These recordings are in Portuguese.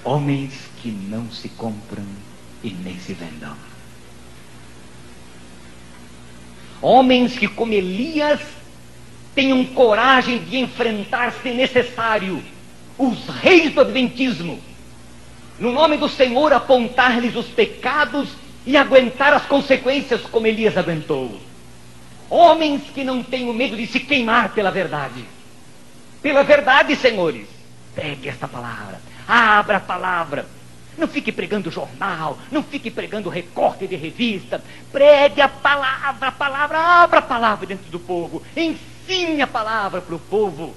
Homens que não se compram e nem se vendam. Homens que, como Elias, tenham coragem de enfrentar, se necessário, os reis do adventismo, no nome do Senhor apontar-lhes os pecados e aguentar as consequências como Elias aguentou. Homens que não tenham medo de se queimar pela verdade. Pela verdade, senhores. Pregue esta palavra. Abra a palavra. Não fique pregando jornal, não fique pregando recorte de revista. Pregue a palavra, abra a palavra dentro do povo. Ensine a palavra para o povo.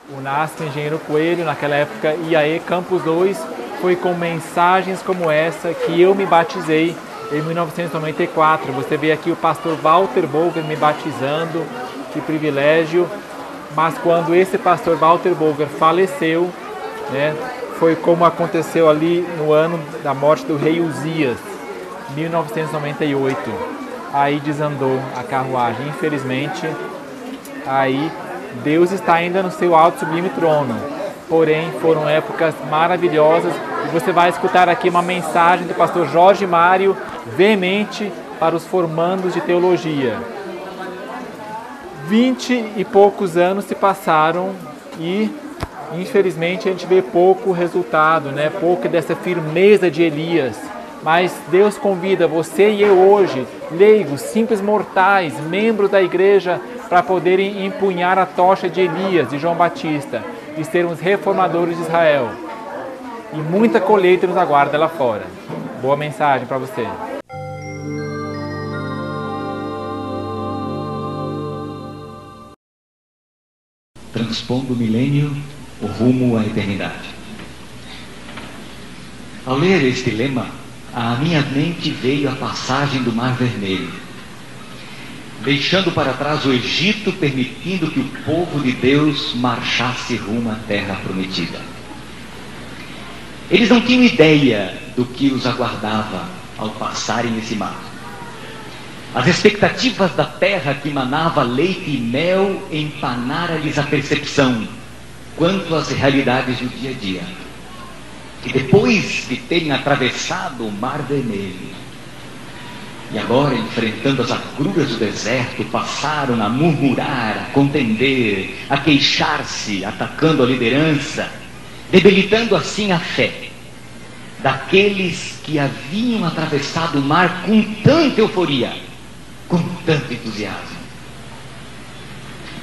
O NASP Engenheiro Coelho, naquela época IAE Campus 2, foi com mensagens como essa que eu me batizei em 1994. Você vê aqui o pastor Walter Bolger me batizando, que privilégio. Mas quando esse pastor Walter Bolger faleceu, né, foi como aconteceu ali no ano da morte do rei Uzias, 1998. Aí desandou a carruagem, infelizmente. Aí Deus está ainda no seu alto sublime trono. Porém, foram épocas maravilhosas. E você vai escutar aqui uma mensagem do pastor Jorge Mário, veemente para os formandos de teologia. 20 e poucos anos se passaram e, infelizmente, a gente vê pouco resultado, né? Pouco dessa firmeza de Elias. Mas Deus convida você e eu hoje, leigos, simples mortais, membros da igreja, para poderem empunhar a tocha de Elias, de João Batista, e sermos reformadores de Israel. E muita colheita nos aguarda lá fora. Boa mensagem para você. Transpondo o milênio, o rumo à eternidade. Ao ler este lema, à minha mente veio a passagem do Mar Vermelho, deixando para trás o Egito, permitindo que o povo de Deus marchasse rumo à terra prometida. Eles não tinham ideia do que os aguardava ao passarem esse mar. As expectativas da terra que manava leite e mel empanaram-lhes a percepção quanto às realidades do dia a dia. E depois de terem atravessado o Mar Vermelho, e agora, enfrentando as agruras do deserto, passaram a murmurar, a contender, a queixar-se, atacando a liderança, debilitando assim a fé daqueles que haviam atravessado o mar com tanta euforia, com tanto entusiasmo.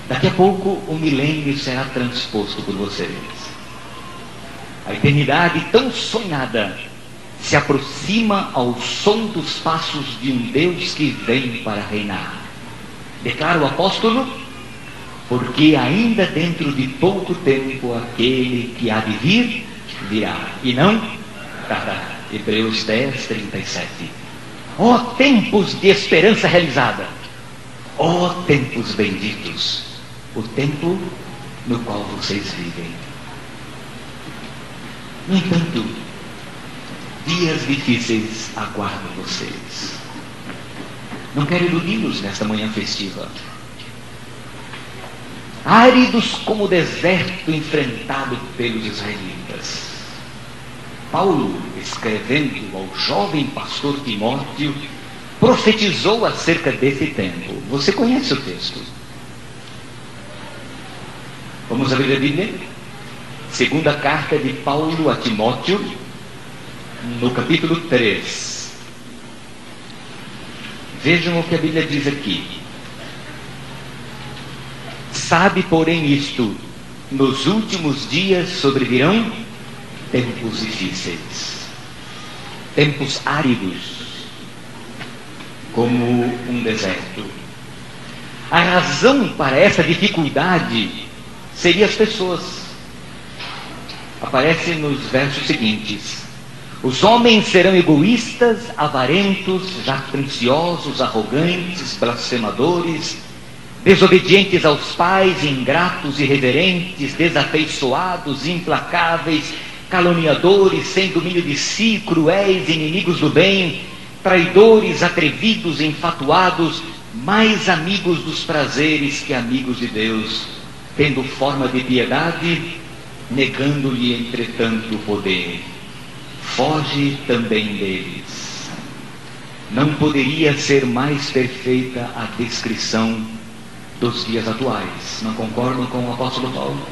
Daqui a pouco o milênio será transposto por vocês. A eternidade tão sonhada se aproxima ao som dos passos de um Deus que vem para reinar. Declara o apóstolo, porque ainda dentro de pouco tempo aquele que há de vir, virá, e não tardará. Hebreus 10, 37. Ó tempos de esperança realizada, ó tempos benditos, o tempo no qual vocês vivem. No entanto, dias difíceis aguardam vocês. Não quero iludi-los nesta manhã festiva. Áridos como o deserto enfrentado pelos israelitas. Paulo, escrevendo ao jovem pastor Timóteo, profetizou acerca desse tempo. Você conhece o texto? Vamos abrir a Bíblia? Segunda carta de Paulo a Timóteo, no capítulo 3. Vejam o que a Bíblia diz aqui. Sabe, porém, isto: nos últimos dias sobrevirão tempos difíceis, tempos áridos, como um deserto. A razão para essa dificuldade seria as pessoas. Aparece nos versos seguintes: os homens serão egoístas, avarentos, jactanciosos, arrogantes, blasfemadores, desobedientes aos pais, ingratos, irreverentes, desafeiçoados, implacáveis, caluniadores, sem domínio de si, cruéis, inimigos do bem, traidores, atrevidos, enfatuados, mais amigos dos prazeres que amigos de Deus, tendo forma de piedade, negando-lhe entretanto o poder. Foge também deles. Não poderia ser mais perfeita a descrição dos dias atuais. Não concordam com o apóstolo Paulo?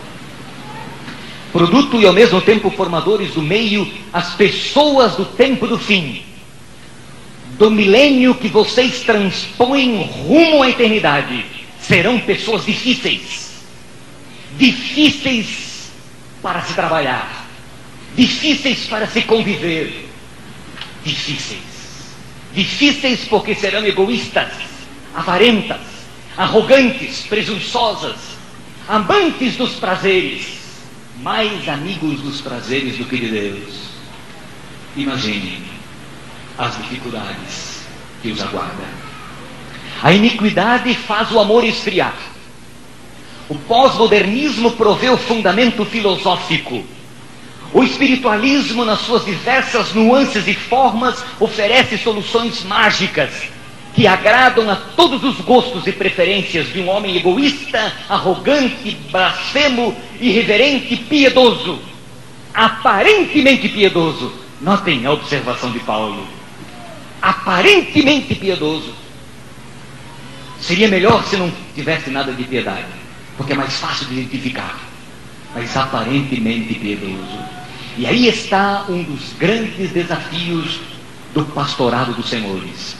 Produto e ao mesmo tempo formadores do meio, as pessoas do tempo do fim, do milênio que vocês transpõem rumo à eternidade, serão pessoas difíceis. Difíceis para se trabalhar, difíceis para se conviver, difíceis porque serão egoístas, avarentas, arrogantes, presunçosas, amantes dos prazeres, mais amigos dos prazeres do que de Deus. Imagine as dificuldades que os aguardam. A iniquidade faz o amor esfriar. O pós-modernismo provê o fundamento filosófico. O espiritualismo, nas suas diversas nuances e formas, oferece soluções mágicas que agradam a todos os gostos e preferências de um homem egoísta, arrogante, blasfemo, irreverente, piedoso. Aparentemente piedoso. Notem a observação de Paulo. Aparentemente piedoso. Seria melhor se não tivesse nada de piedade, porque é mais fácil de identificar, mas aparentemente piedoso. E aí está um dos grandes desafios do pastorado dos senhores: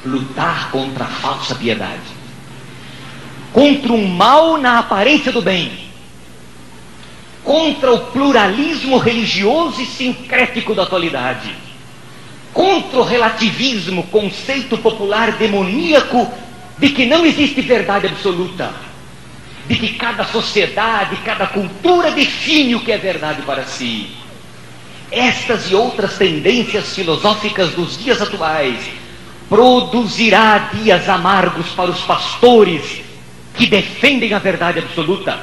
lutar contra a falsa piedade, contra um mal na aparência do bem, contra o pluralismo religioso e sincrético da atualidade, contra o relativismo, conceito popular demoníaco de que não existe verdade absoluta, de que cada sociedade, cada cultura define o que é verdade para si. Estas e outras tendências filosóficas dos dias atuais produzirá dias amargos para os pastores que defendem a verdade absoluta,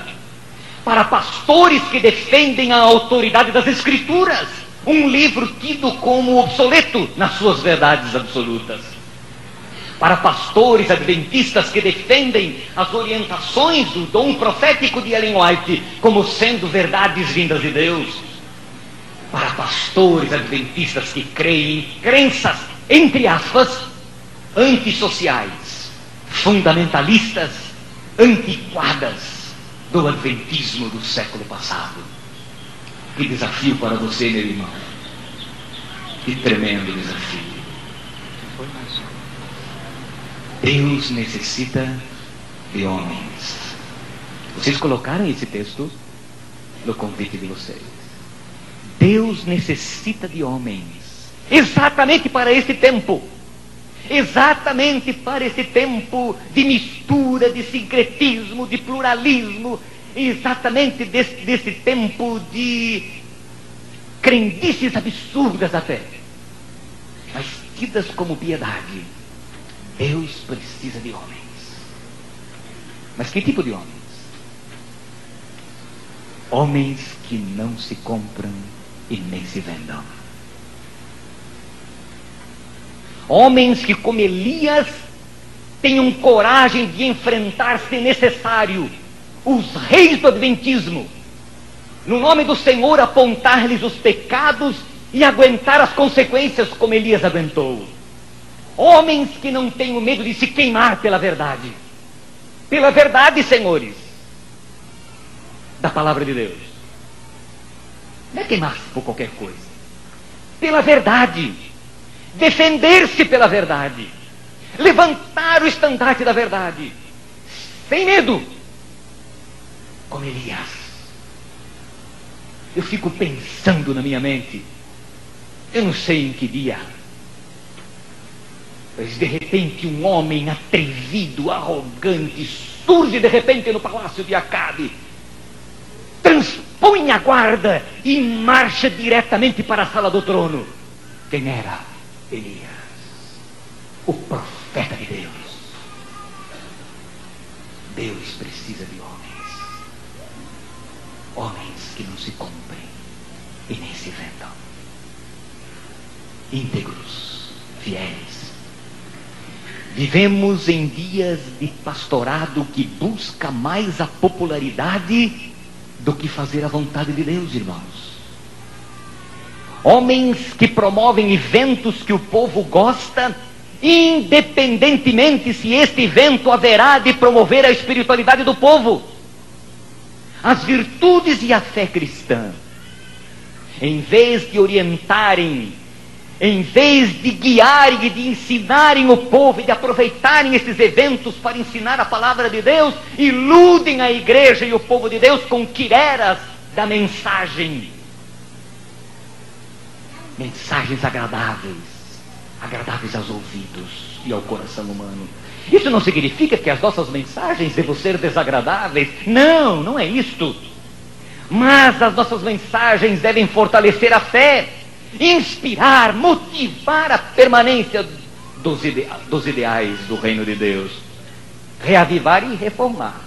para pastores que defendem a autoridade das Escrituras, um livro tido como obsoleto nas suas verdades absolutas, para pastores adventistas que defendem as orientações do dom profético de Ellen White como sendo verdades vindas de Deus, para pastores adventistas que creem em crenças, entre aspas, antissociais, fundamentalistas, antiquadas do adventismo do século passado. Que desafio para você, meu irmão. Que tremendo desafio. Deus necessita de homens. Vocês colocaram esse texto no convite de vocês. Deus necessita de homens. Exatamente para esse tempo. Exatamente para esse tempo de mistura, de sincretismo, de pluralismo. Exatamente desse tempo de crendices absurdas até, mas tidas como piedade. Deus precisa de homens. Mas que tipo de homens? Homens que não se compram e nem se vendam. Homens que, como Elias, tenham coragem de enfrentar, se necessário, os reis do adventismo, no nome do Senhor apontar-lhes os pecados e aguentar as consequências como Elias aguentou. Homens que não tenham medo de se queimar pela verdade. Pela verdade, senhores, da palavra de Deus. Não é queimar-se por qualquer coisa. Pela verdade. Defender-se pela verdade. Levantar o estandarte da verdade. Sem medo. Como Elias. Eu fico pensando na minha mente. Eu não sei em que dia. Mas de repente um homem atrevido, arrogante, surge de repente no palácio de Acabe, transpõe a guarda e marcha diretamente para a sala do trono. Quem era? Elias, o profeta de Deus. Deus precisa de homens. Homens que não se comprem e nem se vendam. Íntegros, fiéis, Vivemos em dias de pastorado que busca mais a popularidade do que fazer a vontade de Deus, irmãos. Homens que promovem eventos que o povo gosta, independentemente se este evento haverá de promover a espiritualidade do povo, as virtudes e a fé cristã. Em vez de orientarem, em vez de guiarem e de ensinarem o povo e de aproveitarem esses eventos para ensinar a palavra de Deus, iludem a igreja e o povo de Deus com quimeras da mensagem. Mensagens agradáveis aos ouvidos e ao coração humano. Isso não significa que as nossas mensagens devam ser desagradáveis. Não, não é isto. Mas as nossas mensagens devem fortalecer a fé, inspirar, motivar a permanência dos ideais do reino de Deus, reavivar e reformar.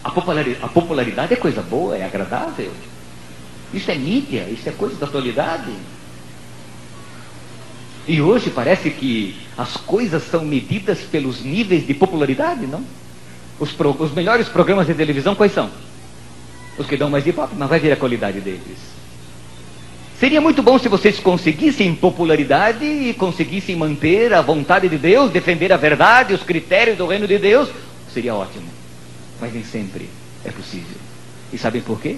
A popularidade é coisa boa, é agradável. Isso é mídia, isso é coisa da atualidade. E hoje parece que as coisas são medidas pelos níveis de popularidade, não? Os melhores programas de televisão quais são? Os que dão mais ibope, mas vai ver a qualidade deles. Seria muito bom se vocês conseguissem popularidade e conseguissem manter a vontade de Deus, defender a verdade, os critérios do reino de Deus. Seria ótimo. Mas nem sempre é possível. E sabem por quê?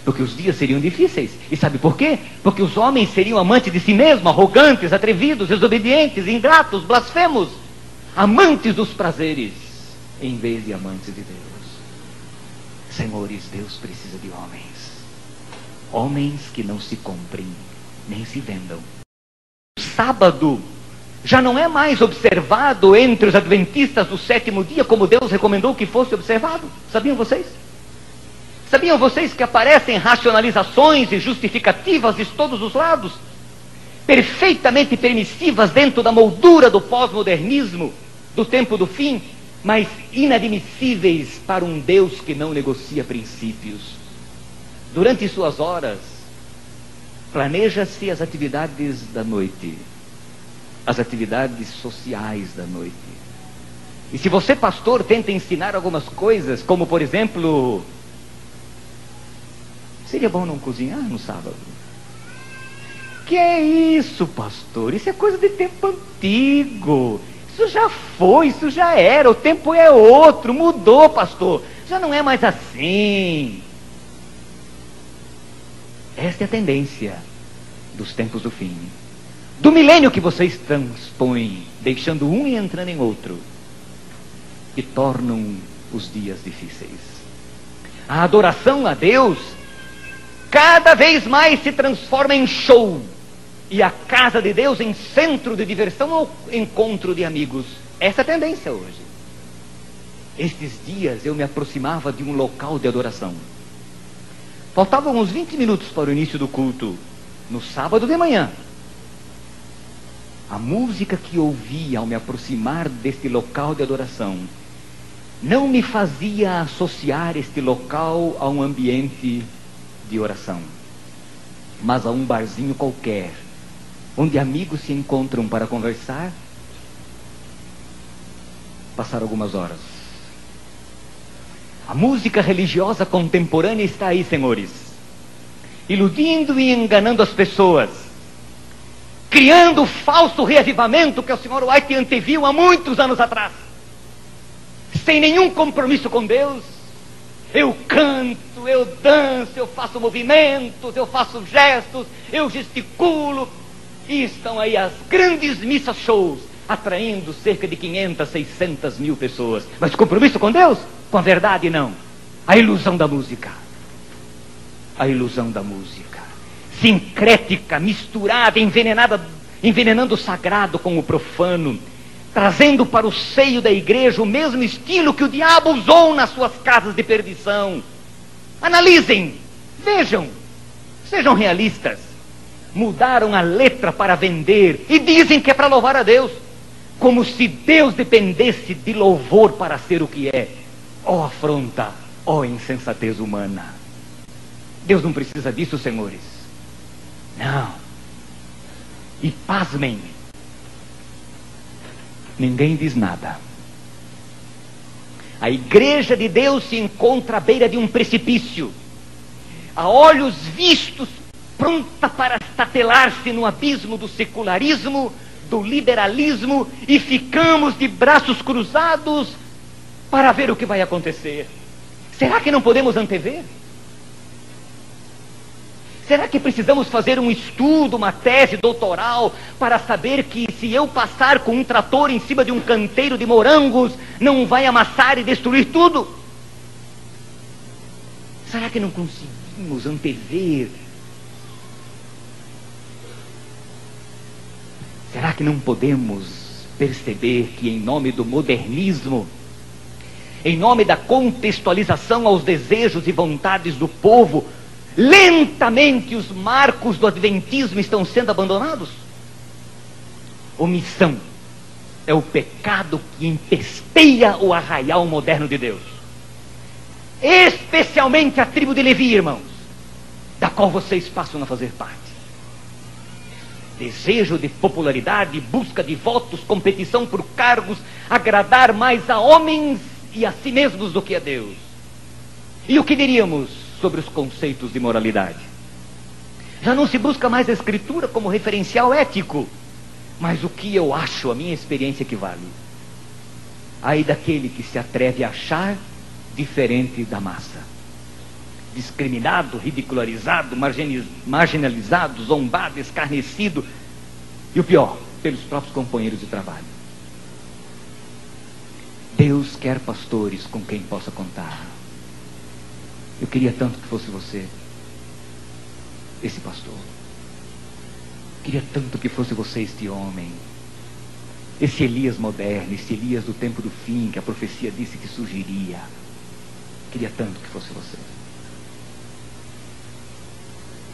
Porque os dias seriam difíceis. E sabe por quê? Porque os homens seriam amantes de si mesmos, arrogantes, atrevidos, desobedientes, ingratos, blasfemos, amantes dos prazeres, em vez de amantes de Deus. Senhores, Deus precisa de homens. Homens que não se comprem, nem se vendam. O sábado já não é mais observado entre os adventistas do sétimo dia, como Deus recomendou que fosse observado. Sabiam vocês? Sabiam vocês que aparecem racionalizações e justificativas de todos os lados, perfeitamente permissivas dentro da moldura do pós-modernismo, do tempo do fim, mas inadmissíveis para um Deus que não negocia princípios. Durante suas horas, planeja-se as atividades da noite, as atividades sociais da noite. E se você, pastor, tenta ensinar algumas coisas, como por exemplo, seria bom não cozinhar no sábado. Que é isso, pastor? Isso é coisa de tempo antigo. Isso já foi, isso já era. O tempo é outro, mudou, pastor. Já não é mais assim. Esta é a tendência dos tempos do fim. Do milênio que vocês transpõem, deixando um e entrando em outro, e tornam os dias difíceis. A adoração a Deus cada vez mais se transforma em show, e a casa de Deus em centro de diversão ou encontro de amigos. Essa é a tendência hoje. Estes dias eu me aproximava de um local de adoração. Faltavam uns 20 minutos para o início do culto, no sábado de manhã. A música que ouvi ao me aproximar deste local de adoração não me fazia associar este local a um ambiente de oração, mas a um barzinho qualquer, onde amigos se encontram para conversar, passar algumas horas. A música religiosa contemporânea está aí, senhores, iludindo e enganando as pessoas, criando o falso reavivamento que o Sr. White anteviu há muitos anos atrás, sem nenhum compromisso com Deus. Eu canto, eu danço, eu faço movimentos, eu faço gestos, eu gesticulo, e estão aí as grandes missas shows, atraindo cerca de 500, 600 mil pessoas. Mas compromisso com Deus? Com a verdade, não. A ilusão da música. A ilusão da música. Sincrética, misturada, envenenada, envenenando o sagrado com o profano, trazendo para o seio da igreja o mesmo estilo que o diabo usou nas suas casas de perdição. Analisem, vejam, sejam realistas. Mudaram a letra para vender e dizem que é para louvar a Deus, como se Deus dependesse de louvor para ser o que é. Ó afronta, ó insensatez humana. Deus não precisa disso, senhores. Não. E pasmem, ninguém diz nada. A igreja de Deus se encontra à beira de um precipício, a olhos vistos, pronta para estatelar-se no abismo do secularismo, do liberalismo, e ficamos de braços cruzados para ver o que vai acontecer. Será que não podemos antever? Será que precisamos fazer um estudo, uma tese doutoral, para saber que se eu passar com um trator em cima de um canteiro de morangos, não vai amassar e destruir tudo? Será que não conseguimos antever? Será que não podemos perceber que, em nome do modernismo, em nome da contextualização aos desejos e vontades do povo, lentamente os marcos do adventismo estão sendo abandonados? Omissão é o pecado que empesteia o arraial moderno de Deus, especialmente a tribo de Levi, irmãos, da qual vocês passam a fazer parte. Desejo de popularidade, busca de votos, competição por cargos, agradar mais a homens e a si mesmos do que a Deus. E o que diríamos sobre os conceitos de moralidade? Já não se busca mais a Escritura como referencial ético, mas o que eu acho, a minha experiência que vale. Aí daquele que se atreve a achar diferente da massa, discriminado, ridicularizado, marginalizado, zombado, escarnecido, e o pior, pelos próprios companheiros de trabalho. Deus quer pastores com quem possa contar. Eu queria tanto que fosse você esse pastor. Queria tanto que fosse você este homem, esse Elias moderno, esse Elias do tempo do fim, que a profecia disse que surgiria. Queria tanto que fosse você.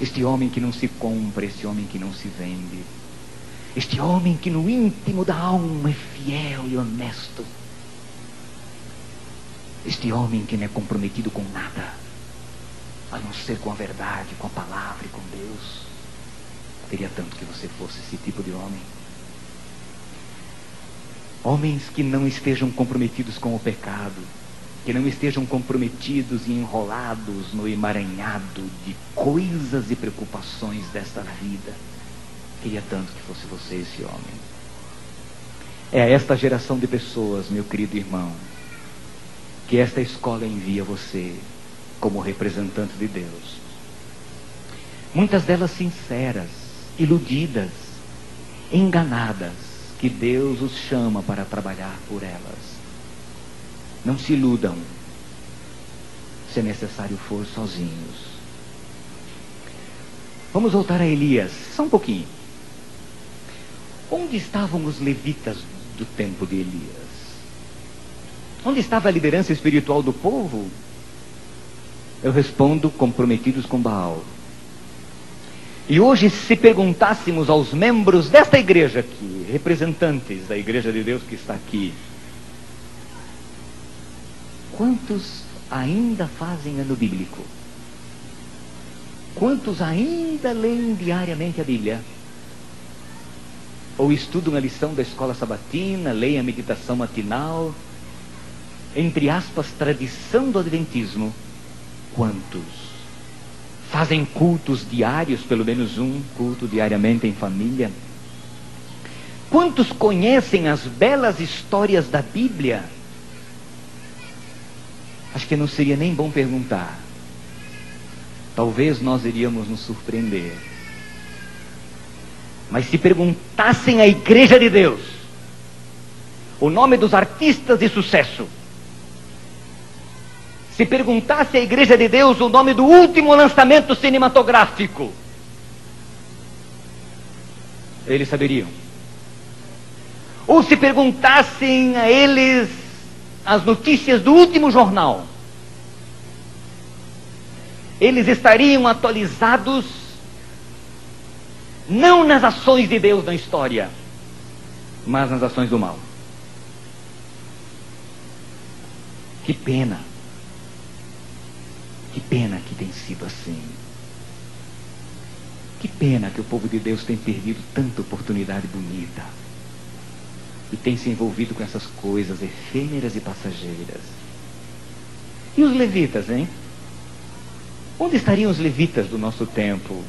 Este homem que não se compra, este homem que não se vende, este homem que no íntimo da alma é fiel e honesto, este homem que não é comprometido com nada, a não ser com a verdade, com a palavra e com Deus. Queria tanto que você fosse esse tipo de homem. Homens que não estejam comprometidos com o pecado, que não estejam comprometidos e enrolados no emaranhado de coisas e preocupações desta vida. Queria tanto que fosse você esse homem. É a esta geração de pessoas, meu querido irmão, que esta escola envia você como representante de Deus. Muitas delas sinceras, iludidas, enganadas, que Deus os chama para trabalhar por elas. Não se iludam, se necessário for, sozinhos. Vamos voltar a Elias, só um pouquinho. Onde estavam os levitas do tempo de Elias? Onde estava a liderança espiritual do povo? Eu respondo: comprometidos com Baal. E hoje, se perguntássemos aos membros desta igreja aqui, representantes da igreja de Deus que está aqui, quantos ainda fazem ano bíblico? Quantos ainda leem diariamente a Bíblia? Ou estudam a lição da escola sabatina, leem a meditação matinal? Entre aspas, tradição do adventismo. Quantos fazem cultos diários, pelo menos um culto diariamente em família? Quantos conhecem as belas histórias da Bíblia? Acho que não seria nem bom perguntar. Talvez nós iríamos nos surpreender. Mas se perguntassem à igreja de Deus o nome dos artistas de sucesso, se perguntasse à igreja de Deus o nome do último lançamento cinematográfico, eles saberiam. Ou se perguntassem a eles as notícias do último jornal, eles estariam atualizados, não nas ações de Deus na história, mas nas ações do mal. Que pena. Que pena que tem sido assim. Que pena que o povo de Deus tem perdido tanta oportunidade bonita. e tem se envolvido com essas coisas efêmeras e passageiras. E os levitas, hein? Onde estariam os levitas do nosso tempo?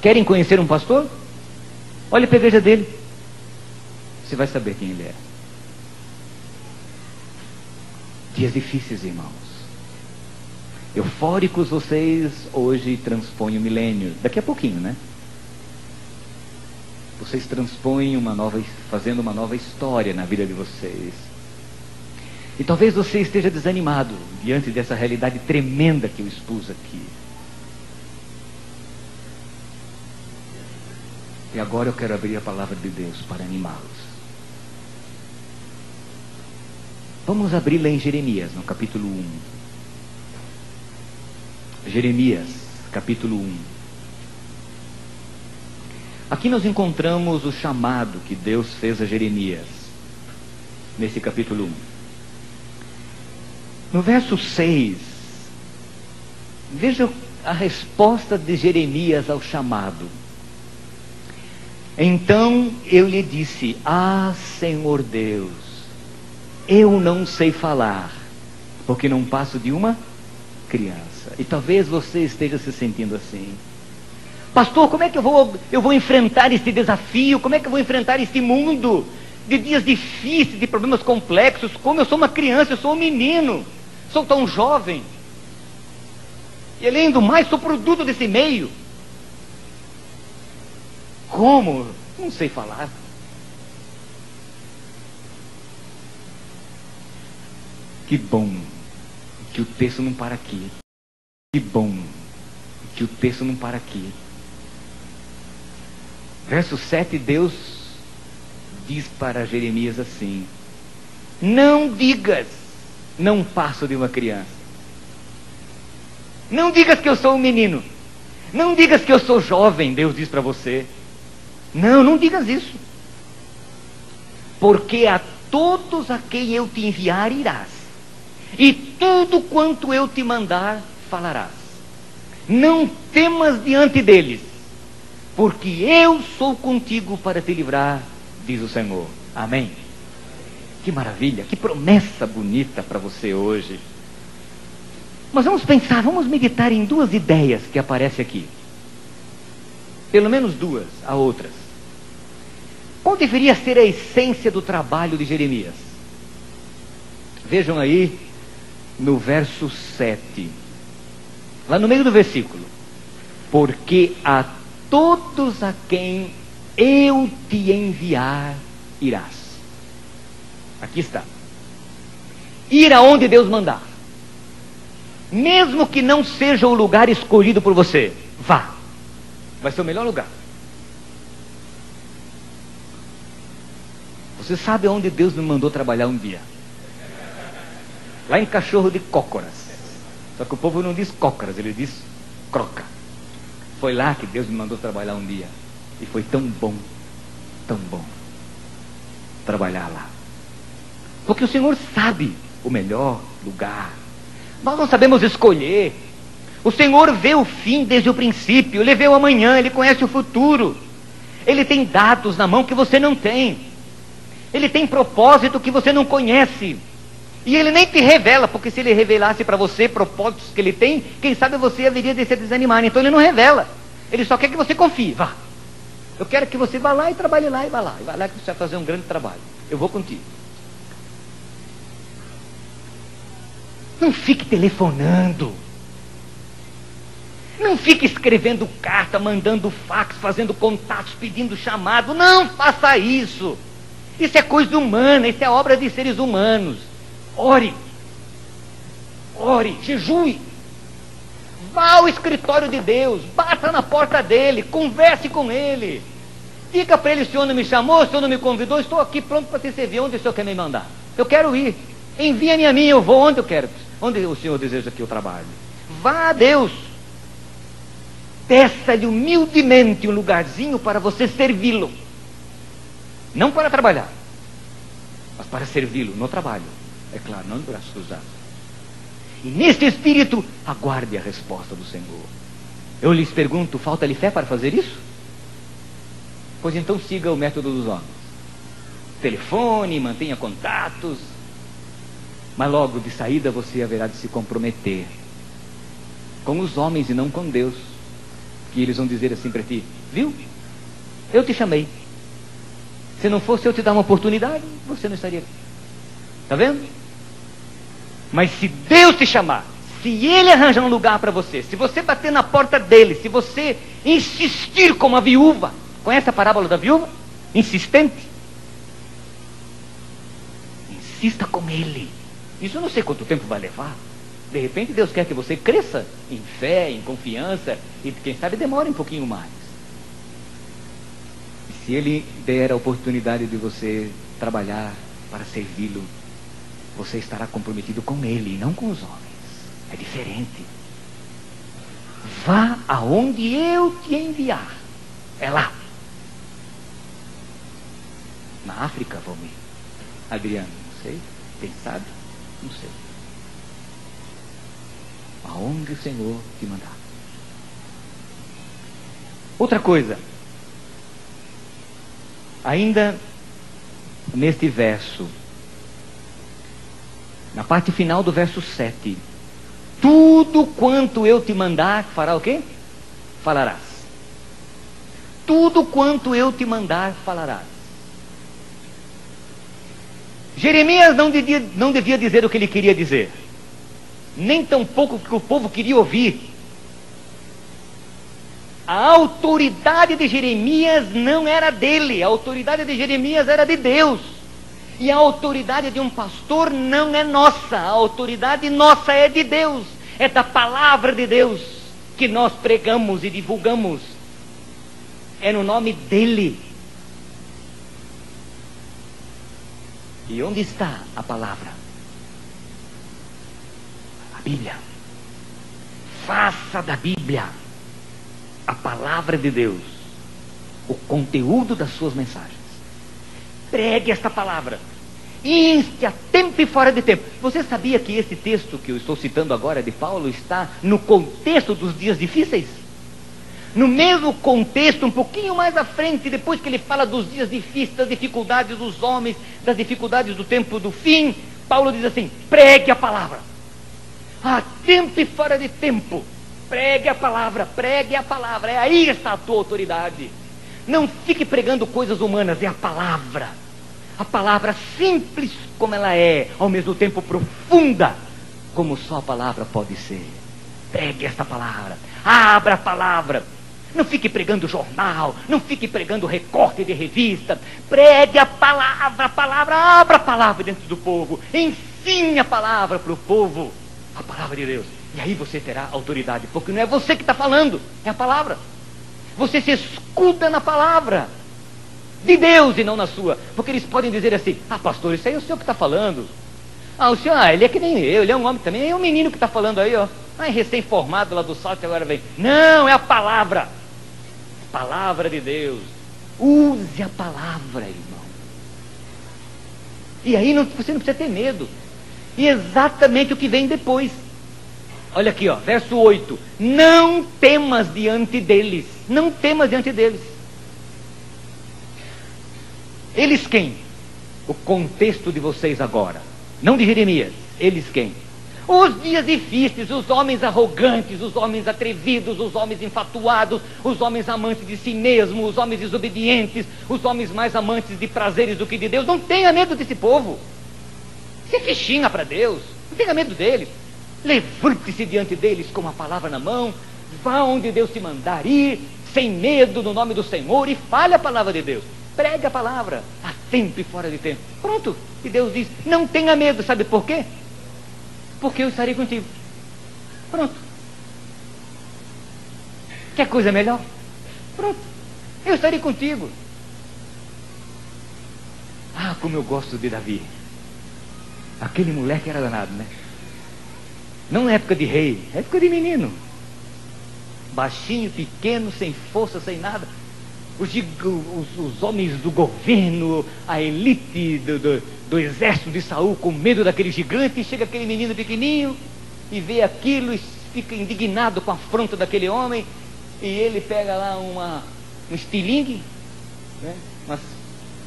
Querem conhecer um pastor? Olhe para a igreja dele. Você vai saber quem ele é. Dias difíceis, irmãos. Eufóricos vocês hoje transpõem o milênio. Daqui a pouquinho, né? Vocês transpõem fazendo uma nova história na vida de vocês. E talvez você esteja desanimado diante dessa realidade tremenda que eu expus aqui. E agora eu quero abrir a palavra de Deus para animá-los. Vamos abri-la em Jeremias, no capítulo 1. Jeremias, capítulo 1. Aqui nós encontramos o chamado que Deus fez a Jeremias, nesse capítulo 1. No verso 6, veja a resposta de Jeremias ao chamado. Então eu lhe disse: Ah, Senhor Deus, eu não sei falar, porque não passo de uma criança. E talvez você esteja se sentindo assim. Pastor, como é que eu vou enfrentar este desafio? Como é que eu vou enfrentar este mundo de dias difíceis, de problemas complexos? Como eu sou uma criança, eu sou um menino, sou tão jovem. E além do mais, sou produto desse meio. Como? Não sei falar. Que bom que o texto não para aqui. Que bom que o texto não para aqui. Verso 7, Deus diz para Jeremias assim: não digas, não passo de uma criança. Não digas que eu sou um menino. Não digas que eu sou jovem, Deus diz para você. Não digas isso. Porque a todos a quem eu te enviar irás, e tudo quanto eu te mandar falarás. Não temas diante deles, porque eu sou contigo para te livrar, diz o Senhor. Amém? Que maravilha, que promessa bonita para você hoje. Mas vamos pensar, vamos meditar em duas ideias que aparecem aqui. Pelo menos duas, há outras. Qual deveria ser a essência do trabalho de Jeremias? Vejam aí no verso 7, lá no meio do versículo: porque a todos a quem eu te enviar irás. Aqui está. Ir aonde Deus mandar. Mesmo que não seja o lugar escolhido por você, vá. Vai ser o melhor lugar. Você sabe aonde Deus me mandou trabalhar um dia? Lá em Cachorro de Cócoras. Só que o povo não diz cócoras, ele diz croca. Foi lá que Deus me mandou trabalhar um dia. E foi tão bom trabalhar lá. Porque o Senhor sabe o melhor lugar. Nós não sabemos escolher. O Senhor vê o fim desde o princípio. Ele vê o amanhã, Ele conhece o futuro. Ele tem dados na mão que você não tem. Ele tem propósito que você não conhece. E Ele nem te revela, porque se Ele revelasse para você propósitos que Ele tem, quem sabe você haveria de se desanimar. Então Ele não revela. Ele só quer que você confie. Vá. Eu quero que você vá lá e trabalhe lá e vá lá. E vá lá que você vai fazer um grande trabalho. Eu vou contigo. Não fique telefonando. Não fique escrevendo carta, mandando fax, fazendo contatos, pedindo chamado. Não faça isso. Isso é coisa humana, isso é obra de seres humanos. Ore, jejue, vá ao escritório de Deus, bata na porta dele, converse com ele, diga para ele: o Senhor não me chamou, o Senhor não me convidou, estou aqui pronto para te servir, onde o Senhor quer me mandar? Eu quero ir, envia-me a mim, eu vou onde eu quero, onde o Senhor deseja que eu trabalhe. Vá a Deus, peça-lhe humildemente um lugarzinho para você servi-lo, não para trabalhar, mas para servi-lo no trabalho. É claro, não de braços cruzados. E neste espírito, aguarde a resposta do Senhor. Eu lhes pergunto: falta-lhe fé para fazer isso? Pois então siga o método dos homens. telefone, mantenha contatos, mas logo de saída você haverá de se comprometer com os homens e não com Deus, que eles vão dizer assim para ti: viu, eu te chamei, se não fosse eu te dar uma oportunidade, você não estaria aqui, está vendo? Mas se Deus te chamar, se Ele arranjar um lugar para você, se você bater na porta dele, se você insistir como a viúva, conhece a parábola da viúva? Insistente. Insista com Ele. Isso eu não sei quanto tempo vai levar. De repente Deus quer que você cresça em fé, em confiança, e quem sabe demore um pouquinho mais. E se Ele der a oportunidade de você trabalhar para servi-lo, você estará comprometido com Ele e não com os homens. É diferente. Vá aonde eu te enviar. É lá. Na África, vamos ir. Adriano, não sei. Quem sabe? Não sei. Aonde o Senhor te mandar. Outra coisa. Ainda neste verso, na parte final do verso 7, tudo quanto eu te mandar, fará o quê? Falarás. Tudo quanto eu te mandar, falarás. Jeremias não devia dizer o que ele queria dizer, nem tampouco o que o povo queria ouvir. A autoridade de Jeremias não era dele, a autoridade de Jeremias era de Deus. E a autoridade de um pastor não é nossa, a autoridade nossa é de Deus, é da palavra de Deus que nós pregamos e divulgamos, é no nome dele. E onde está a palavra? A Bíblia. Faça da Bíblia a palavra de Deus o conteúdo das suas mensagens. Pregue esta palavra, inste a tempo e fora de tempo. Você sabia que esse texto que eu estou citando agora de Paulo está no contexto dos dias difíceis? No mesmo contexto, um pouquinho mais à frente, depois que ele fala dos dias difíceis, das dificuldades dos homens, das dificuldades do tempo do fim, Paulo diz assim: pregue a palavra, a tempo e fora de tempo. Pregue a palavra, pregue a palavra. É aí está a tua autoridade. Não fique pregando coisas humanas, é a palavra. A palavra simples como ela é, ao mesmo tempo profunda, como só a palavra pode ser. Pregue esta palavra, abra a palavra. Não fique pregando jornal, não fique pregando recorte de revista. Pregue a palavra, abra a palavra dentro do povo. Ensine a palavra para o povo, a palavra de Deus. E aí você terá autoridade, porque não é você que está falando, é a palavra. Você se escuda na palavra de Deus e não na sua. Porque eles podem dizer assim: ah, pastor, isso aí é o senhor que está falando. Ah, o senhor, ele é que nem eu, ele é um homem também. É um menino que está falando aí, ó. Ah, é recém-formado lá do salto e agora vem. Não, é a palavra. Palavra de Deus. Use a palavra, irmão. E aí você não precisa ter medo. E exatamente o que vem depois. Olha aqui, ó, verso 8. Não temas diante deles. Não temas diante deles. Eles quem? O contexto de vocês agora. Não de Jeremias. Eles quem? Os dias difíceis, os homens arrogantes, os homens atrevidos, os homens enfatuados, os homens amantes de si mesmos, os homens desobedientes, os homens mais amantes de prazeres do que de Deus. Não tenha medo desse povo. Você fichinha para Deus. Não tenha medo deles. Levante-se diante deles com a palavra na mão. Vá onde Deus te mandar ir, sem medo, no nome do Senhor, e fale a palavra de Deus. Pregue a palavra, a tempo e fora de tempo. Pronto. E Deus diz: não tenha medo. Sabe por quê? Porque eu estarei contigo. Pronto. Quer coisa melhor? Pronto. Eu estarei contigo. Ah, como eu gosto de Davi. Aquele moleque era danado, né? Não na época de rei, na época de menino. Baixinho, pequeno, sem força, sem nada. Os homens do governo, a elite do exército de Saul, com medo daquele gigante, e chega aquele menino pequenininho e vê aquilo e fica indignado com a afronta daquele homem, e ele pega lá um estilingue, né?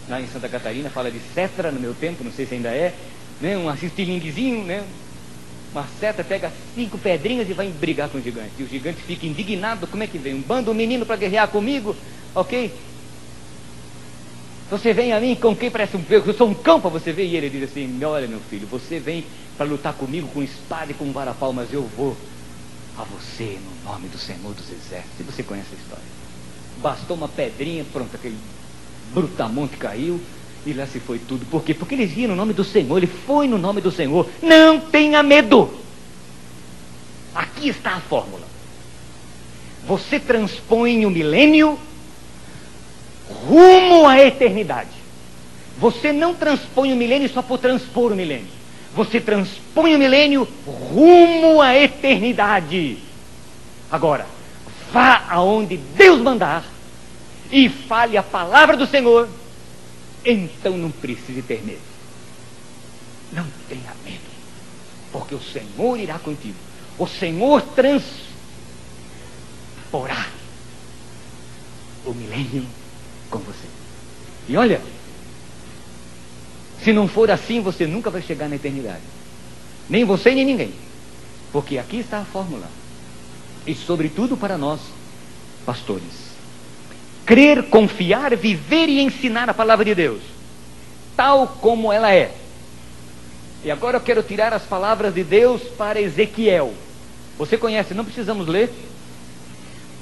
lá em Santa Catarina, fala de cetra no meu tempo, não sei se ainda é, né? Um estilinguezinho, né? Uma seta pega 5 pedrinhas e vai brigar com o gigante. E o gigante fica indignado, como é que vem? Um bando, um menino para guerrear comigo, ok? Você vem a mim com quem parece um eu sou um cão para você ver. E ele diz assim, olha meu filho, você vem para lutar comigo com espada e com varapau, mas eu vou a você no nome do Senhor dos Exércitos. E você conhece a história. Bastou uma pedrinha, pronto, aquele brutamonte caiu e lá se foi tudo. Por quê? Porque ele ia no nome do Senhor, ele foi no nome do Senhor. Não tenha medo. Aqui está a fórmula. Você transpõe o milênio rumo à eternidade. Você não transpõe o milênio só por transpor o milênio. Você transpõe o milênio rumo à eternidade. Agora, vá aonde Deus mandar e fale a palavra do Senhor. Então não precise ter medo. Não tenha medo, porque o Senhor irá contigo. O Senhor transporá o milênio com você. E olha, se não for assim, você nunca vai chegar na eternidade. Nem você, nem ninguém. Porque aqui está a fórmula. E sobretudo para nós, pastores. Crer, confiar, viver e ensinar a palavra de Deus, tal como ela é. E agora eu quero tirar as palavras de Deus para Ezequiel. Você conhece, não precisamos ler.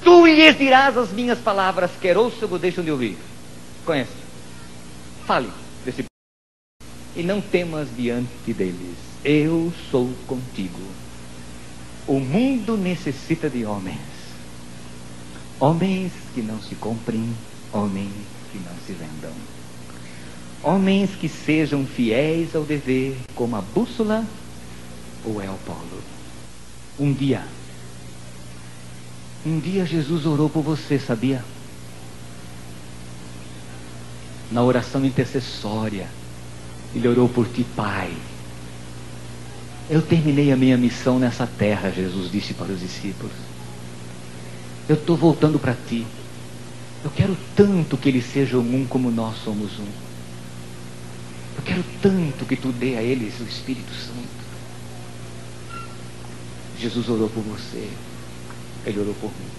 Tu lhes dirás as minhas palavras, quer ouçam ou deixam de ouvir. Conhece? Fale desse. E não temas diante deles. Eu sou contigo. O mundo necessita de homens. Homens que não se comprem, homens que não se vendam. Homens que sejam fiéis ao dever, como a bússola ou é o polo. Um dia Jesus orou por você, sabia? Na oração intercessória, Ele orou por ti, Pai. Eu terminei a minha missão nessa terra, Jesus disse para os discípulos. Eu estou voltando para ti. Eu quero tanto que eles sejam um como nós somos um. Eu quero tanto que tu dê a eles o Espírito Santo. Jesus orou por você. Ele orou por mim.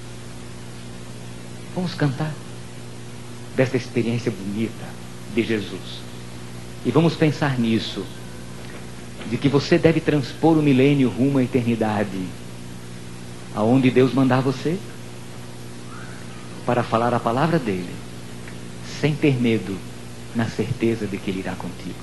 Vamos cantar dessa experiência bonita de Jesus. E vamos pensar nisso. De que você deve transpor o milênio rumo à eternidade. Aonde Deus mandar você. Para falar a palavra dele, sem ter medo, na certeza de que ele irá contigo.